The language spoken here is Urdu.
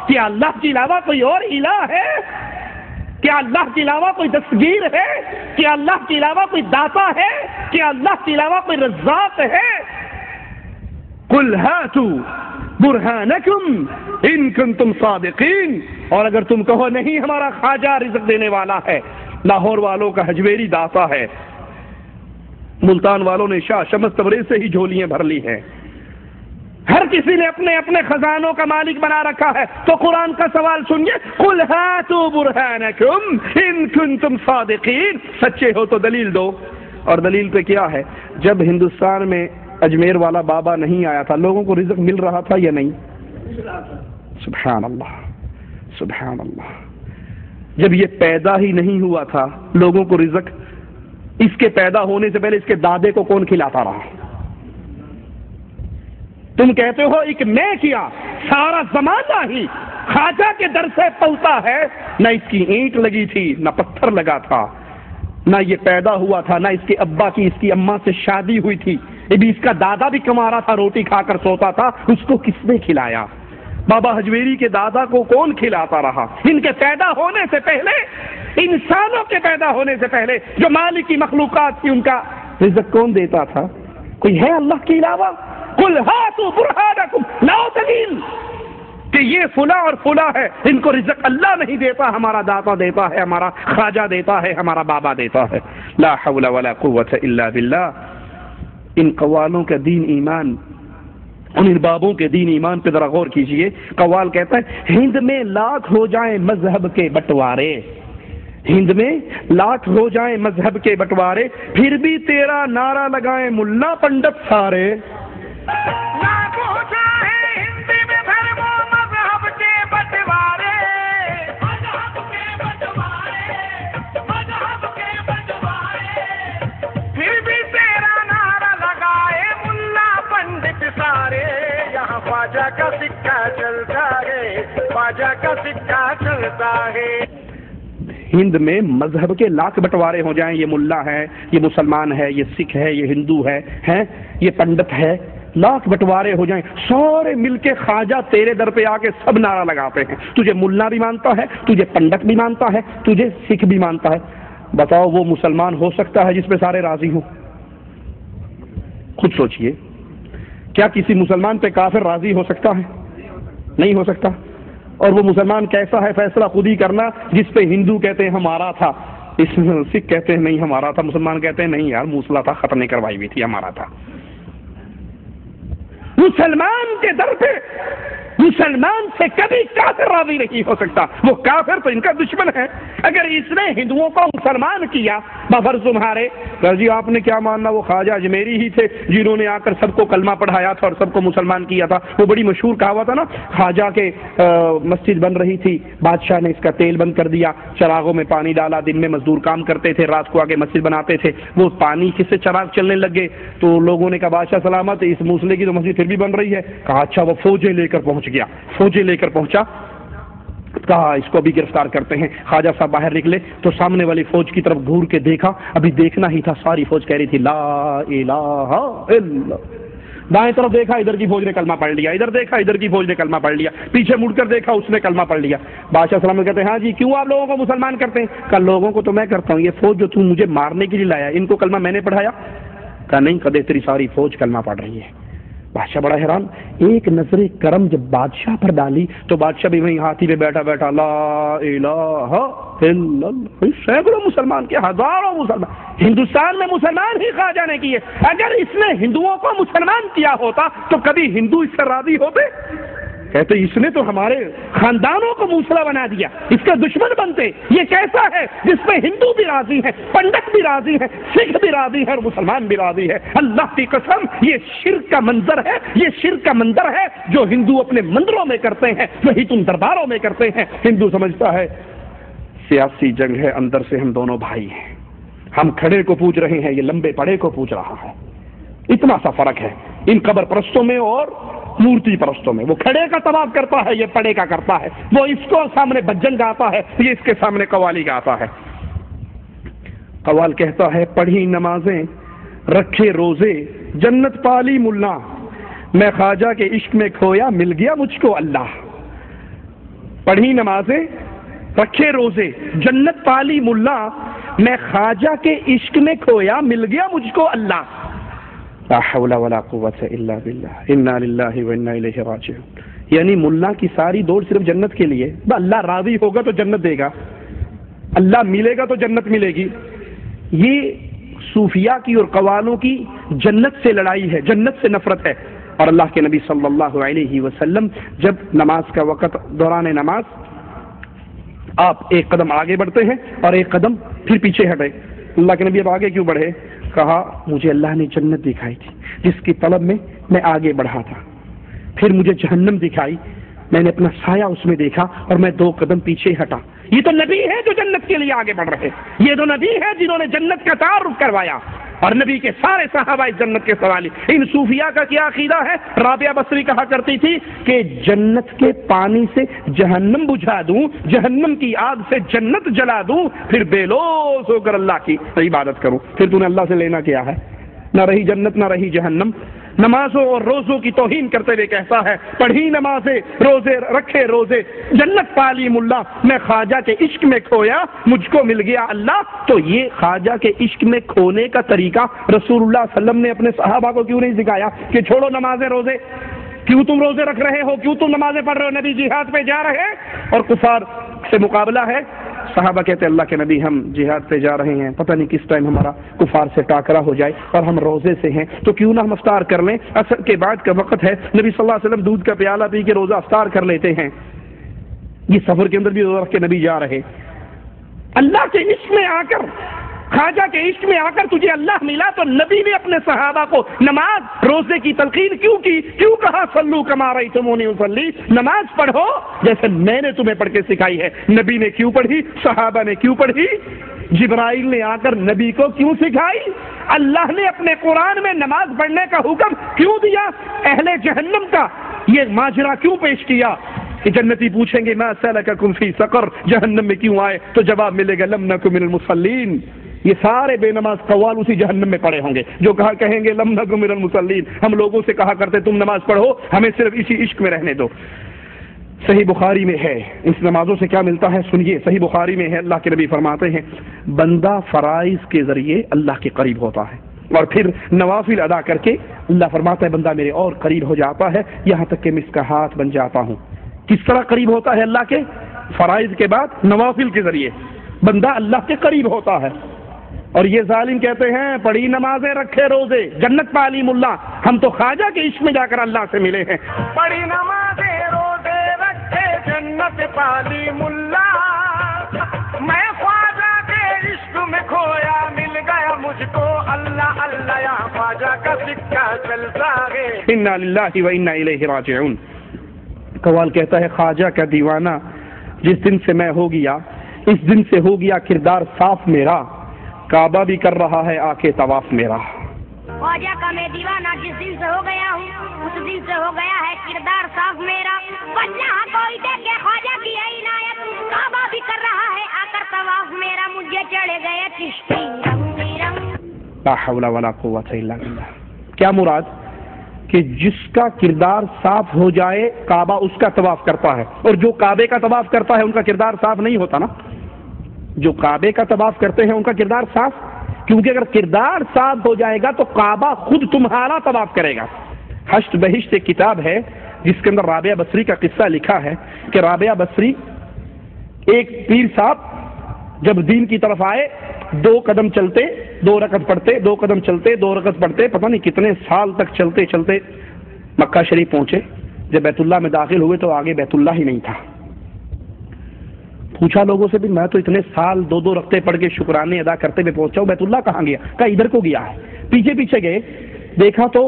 کیا اللہ کے علاوہ کوئی اور الہ ہے؟ کیا اللہ کے علاوہ کوئی دستگیر ہے؟ کیا اللہ کے علاوہ کوئی داتا ہے؟ کیا اللہ کے علاوہ کوئی رزاق ہے؟ قل هاتوا برہانکم ان کنتم صادقین، اور اگر تم کہو نہیں ہمارا خواجہ رزق دینے والا ہے، لاہور والوں کا حجویری داتا ہے، ملتان والوں نے شاہ شمس تبریز سے ہی جھولیاں بھر لی ہیں، ہر کسی نے اپنے اپنے خزانوں کا مالک بنا رکھا ہے، تو قرآن کا سوال سنیے، قل ہاتوا برہانکم ان کنتم صادقین، سچے ہو تو دلیل دو۔ اور دلیل پہ کیا ہے؟ جب ہندوستان میں اجمیر والا بابا نہیں آیا تھا، لوگوں کو رزق مل رہا تھا یا نہیں؟ سبحان اللہ، سبحان اللہ۔ جب یہ پیدا ہی نہیں ہوا تھا، لوگوں کو رزق اس کے پیدا ہونے سے پہلے اس کے دادے کو کون کھلاتا رہا؟ تم کہتے ہو ایک میں کیا، سارا زمانہ ہی خواجہ کے در سے پلتا ہے، نہ اس کی اینٹ لگی تھی، نہ پتھر لگا تھا، نہ یہ پیدا ہوا تھا، نہ اس کے ابا کی اس کی اماں سے شادی ہوئی تھی، ابھی اس کا دادا بھی کما رہا تھا، روٹی کھا کر سوتا تھا، اس کو کس نے کھلایا؟ بابا حجویری کے دادا کو کون کھلاتا رہا؟ ان کے پیدا ہونے سے پہلے، انسانوں کے پیدا ہونے سے پہلے جو مالک کی مخلوقات تھی، ان کا رزق کون دیتا تھا؟ کوئی ہے اللہ کے علاوہ؟ قل ہاتوا برہانکم، لاؤ دلیل کہ یہ فلاں اور فلاں ہے، ان کو رزق اللہ نہیں دیتا، ہمارا داتا دیتا ہے، ہمارا خواجہ دیتا ہے، ہمارا بابا دیتا ہے۔ لا حول ولا قوت الا باللہ۔ ان قوالوں کا دین ایمان، ان اربابوں کے دین ایمان پہ ذرا غور کیجئے۔ قوال کہتا ہے ہند میں لاکھ ہو جائیں مذہب کے بٹوارے، ہند میں لاکھ ہو جائیں مذہب کے بٹوارے، پھر بھی تیرا نعرہ لگائیں ملا پنڈت سارے۔ خواجہ کا سکہ چلتا ہے، خواجہ کا سکہ چلتا ہے۔ ہند میں مذہب کے لاکھ بٹوارے ہو جائیں، یہ ملا ہے، یہ مسلمان ہے، یہ سکھ ہے، یہ ہندو ہے، یہ پنڈت ہے، لاکھ بٹوارے ہو جائیں، سارے مل کے خواجہ تیرے در پہ آ کے سب نعرہ لگاتے ہیں، تجھے ملا بھی مانتا ہے، تجھے پنڈت بھی مانتا ہے، تجھے سکھ بھی مانتا ہے۔ بتاؤ وہ مسلمان ہو سکتا ہے جس پہ سارے راضی ہوں؟ خود سوچئے، کیا کسی مسلمان پہ کافر راضی ہو سکتا ہے؟ نہیں ہو سکتا۔ اور وہ مسلمان کیسا ہے فیصلہ خود ہی کرنا، جس پہ ہندو کہتے ہیں ہمارا تھا، سکھ کہتے ہیں نہیں ہمارا تھا، مسلمان کہتے ہیں نہیں یار موصلہ تھا، ختم نہیں کروائی ہوئی تھی، ہمارا تھا۔ مسلمان کے در پہ مسلمان سے کبھی کافر راضی نہیں ہو سکتا، وہ کافر تو ان کا دشمن ہے۔ اگر اس نے ہندوؤں کو مسلمان کیا، بفرض تمہارے جی آپ نے کیا ماننا، وہ خواجہ اجمیری ہی تھے جنہوں نے آ کر سب کو کلمہ پڑھایا تھا اور سب کو مسلمان کیا تھا۔ وہ بڑی مشہور کہاوت ہے نا، خواجہ کے مسجد بن رہی تھی، بادشاہ نے اس کا تیل بند کر دیا، چراغوں میں پانی ڈالا، دن میں مزدور کام کرتے تھے، رات کو آگے مسجد بناتے تھے، وہ پانی کس سے چراغ چلنے لگ گئے تو لوگوں نے کہا بادشاہ سلامت، اس موصلے کی تو مسجد پھر بھی بن رہی ہے۔ کہا اچھا، وہ فوجیں لے کر پہنچ گیا، فوجیں لے کر پہنچا، کہا اس کو بھی گرفتار کرتے ہیں۔ خواجہ صاحب باہر نکلے تو سامنے والی فوج کی طرف گھور کے دیکھا، ابھی دیکھنا ہی تھا، ساری فوج کہہ رہی تھی لا الہ الا۔ دائیں طرف دیکھا، ادھر کی فوج نے کلمہ پڑھ لیا، ادھر دیکھا، ادھر کی فوج نے کلمہ پڑھ لیا، پیچھے مڑ کر دیکھا، اس نے کلمہ پڑھ لیا۔ بادشاہ سلامت کہتے ہیں ہاں جی کیوں آپ لوگوں کو مسلمان کرتے ہیں؟ کل لوگوں کو تو میں کرتا ہوں، یہ فوج جو تم مجھے مارنے کے لیے لایا ان کو کلمہ میں نے پڑھایا؟ کہا نہیں، کدے تیری ساری فوج کلمہ پڑھ رہی ہے۔ بادشاہ بڑا حیران، ایک نظر کرم جب بادشاہ پر ڈالی تو بادشاہ بھی وہیں ہاتھی پہ بیٹھا بیٹھا لا الہ الا اللہ، سینکڑوں مسلمان کے، ہزاروں مسلمان، ہندوستان میں مسلمان ہی خواجہ نے کیے۔ اگر اس نے ہندوؤں کو مسلمان کیا ہوتا تو کبھی ہندو اس سے راضی ہوتے؟ کہتے اس نے تو ہمارے خاندانوں کو موصلہ بنا دیا، اس کا دشمن بنتے۔ یہ کیسا ہے جس میں ہندو بھی راضی ہے، پنڈت بھی راضی ہے، سکھ بھی راضی ہے اور مسلمان بھی راضی ہے؟ اللہ کی قسم یہ شرک کا منظر ہے، یہ شرک کا منظر ہے جو ہندو اپنے مندروں میں کرتے ہیں، وہی تم درباروں میں کرتے ہیں۔ ہندو سمجھتا ہے سیاسی جنگ ہے، اندر سے ہم دونوں بھائی ہیں، ہم کھڑے کو پوج رہے ہیں، یہ لمبے پڑے کو پوج رہا ہے۔ اتنا سا فرق ہے ان قبر پرستوں میں اور مورتی پرستوں میں۔ وہ کھڑے کا طواف کرتا ہے، یہ پڑے کا کرتا ہے، وہ اس کو سامنے بجن گاتا ہے، یہ اس کے سامنے قوالی گاتا ہے۔ قوال کہتا ہے پڑھی نمازیں رکھے روزے جنت پالی ملا، میں خواجہ کے عشق میں کھویا مل گیا مجھ کو اللہ۔ پڑھی نمازیں، رکھے روزے، جنت پالی ملا، میں خواجہ کے عشق میں کھویا، مل گیا مجھ کو اللہ۔ لا حول ولا قوت الا باللہ، انا للہ و انا الیہ راجعون۔ یعنی ملا کی ساری دوڑ صرف جنت کے لیے، اللہ راضی ہوگا تو جنت دے گا، اللہ ملے گا تو جنت ملے گی۔ یہ صوفیاء کی اور قوالوں کی جنت سے لڑائی ہے، جنت سے نفرت ہے۔ اور اللہ کے نبی صلی اللہ علیہ وسلم جب نماز کا وقت، دوران نماز آپ ایک قدم آگے بڑھتے ہیں اور ایک قدم پھر پیچھے ہٹے۔ اللہ کے نبی اب آگے کیوں بڑھے؟ کہا مجھے اللہ نے جنت دکھائی تھی جس کی طلب میں آگے بڑھا تھا، پھر مجھے جہنم دکھائی، میں نے اپنا سایہ اس میں دیکھا اور میں 2 قدم پیچھے ہٹا۔ یہ تو نبی ہے جو جنت کے لیے آگے بڑھ رہے، یہ تو نبی ہے جنہوں نے جنت کا تعارف کروایا، اور نبی کے سارے صحابہ اس جنت کے سوالی۔ ان صوفیاء کا کیا عقیدہ ہے؟ رابعہ بصری کہا کرتی تھی کہ جنت کے پانی سے جہنم بجھا دوں، جہنم کی آگ سے جنت جلا دوں، پھر بے لوث ہو کر اللہ کی عبادت کروں۔ پھر تو نے اللہ سے لینا کیا ہے؟ نہ رہی جنت نہ رہی جہنم۔ نمازوں اور روزوں کی توہین کرتے ہوئے کہتا ہے پڑھی نمازیں، روزے رکھے روزے، جنت پالی ملا، میں خواجہ کے عشق میں کھویا، مجھ کو مل گیا اللہ۔ تو یہ خواجہ کے عشق میں کھونے کا طریقہ رسول اللہ صلی اللہ علیہ وسلم نے اپنے صحابہ کو کیوں نہیں سکھایا کہ چھوڑو نمازیں روزے؟ کیوں تم روزے رکھ رہے ہو؟ کیوں تم نمازیں پڑھ رہے ہو؟ نبی جہاد پہ جا رہے اور کفار سے مقابلہ ہے۔ صحابہ کہتے اللہ کے نبی ہم جہاد پہ جا رہے ہیں، پتہ نہیں کس ٹائم ہمارا کفار سے ٹاکرا ہو جائے، اور ہم روزے سے ہیں تو کیوں نہ ہم افطار کر لیں، عصر کے بعد کا وقت ہے۔ نبی صلی اللہ علیہ وسلم دودھ کا پیالہ پی کے روزہ افطار کر لیتے ہیں۔ یہ سفر کے اندر بھی روزہ رکھ کے نبی جا رہے۔ اللہ کے عشق میں آ کر، خواجہ کے عشق میں آ کر تجھے اللہ ملا تو نبی نے اپنے صحابہ کو نماز روزے کی تلقین کیوں کی؟ کیوں کہا صلو کما رأیتمونی اصلی، نماز پڑھو جیسے میں نے تمہیں پڑھ کے سکھائی ہے۔ نبی نے کیوں پڑھی؟ صحابہ نے کیوں پڑھی؟ جبرائیل نے آ کر نبی کو کیوں سکھائی؟ اللہ نے اپنے قرآن میں نماز پڑھنے کا حکم کیوں دیا؟ اہل جہنم کا یہ ماجرا کیوں پیش کیا کہ جنتی پوچھیں گے ما سلککم فی سقر، جہنم میں کیوں آئے؟ تو جواب ملے گا لم نک من المصلین۔ یہ سارے بے نماز قوال اسی جہنم میں پڑے ہوں گے جو کہیں گے لم نک من المصلین، ہم لوگوں سے کہا کرتے تم نماز پڑھو، ہمیں صرف اسی عشق میں رہنے دو۔ صحیح بخاری میں ہے، اس نمازوں سے کیا ملتا ہے سنیے، صحیح بخاری میں ہے، اللہ کے نبی فرماتے ہیں بندہ فرائض کے ذریعے اللہ کے قریب ہوتا ہے اور پھر نوافل ادا کر کے اللہ فرماتا ہے بندہ میرے اور قریب ہو جاتا ہے، یہاں تک کہ میں اس کا ہاتھ بن جاتا ہوں۔ کس طرح قریب ہوتا ہے اللہ کے؟ فرائض کے بعد نوافل کے ذریعے بندہ اللہ کے قریب ہوتا ہے۔ اور یہ ظالم کہتے ہیں پڑھی نمازیں رکھے روزے، جنت پالی ملا، ہم تو خواجہ کے عشق میں جا کر اللہ سے ملے ہیں۔ پڑھی نمازیں روزے رکھے جنت پالی ملا، میں خواجہ کے عشق میں کھویا، مل گیا مجھ کو اللہ اللہ، یا خواجہ کا سکہ چلتا ہے۔ انا للہ و انا الیہ راجعون۔ قوال کہتا ہے خواجہ کا دیوانہ جس دن سے میں ہو گیا، اس دن سے ہو گیا کردار صاف میرا، کعبہ بھی کر رہا ہے آ کے طواف میرا۔ خواجہ کا میں دیوانہ جس دن سے ہو گیا ہوں، اس دن سے ہو گیا ہے کردار صاف میرا، بس جہاں کوئی دیکھے خواجہ کی ہے عنایت، کعبہ بھی کر رہا ہے آ کر طواف میرا، مجھے چڑھے گئے چشتی رنگ رنگ۔ لا حول ولا قوت الا باللہ۔ کیا مراد؟ کہ جس کا کردار صاف ہو جائے کعبہ اس کا طواف کرتا ہے، اور جو کعبے کا طواف کرتا ہے ان کا کردار صاف نہیں ہوتا نا۔ جو کعبے کا طواف کرتے ہیں ان کا کردار صاف، کیونکہ اگر کردار صاف ہو جائے گا تو کعبہ خود تمہارا طواف کرے گا۔ حشت بہشت ایک کتاب ہے جس کے اندر رابعہ بصری کا قصہ لکھا ہے کہ رابعہ بصری ایک پیر صاحب جب دین کی طرف آئے، 2 قدم چلتے 2 رکعت پڑھتے، 2 قدم چلتے 2 رکعت پڑھتے، پتہ نہیں کتنے سال تک چلتے چلتے مکہ شریف پہنچے۔ جب بیت اللہ میں داخل ہوئے تو آگے بیت اللہ ہی نہیں تھا۔ پوچھا لوگوں سے بھی میں تو اتنے سال 2 رکعتیں پڑھ کے شکرانے ادا کرتے ہوئے پہنچا ہوں، بیت اللہ کہاں گیا؟ کہا ادھر کو گیا ہے۔ پیچھے پیچھے گئے، دیکھا تو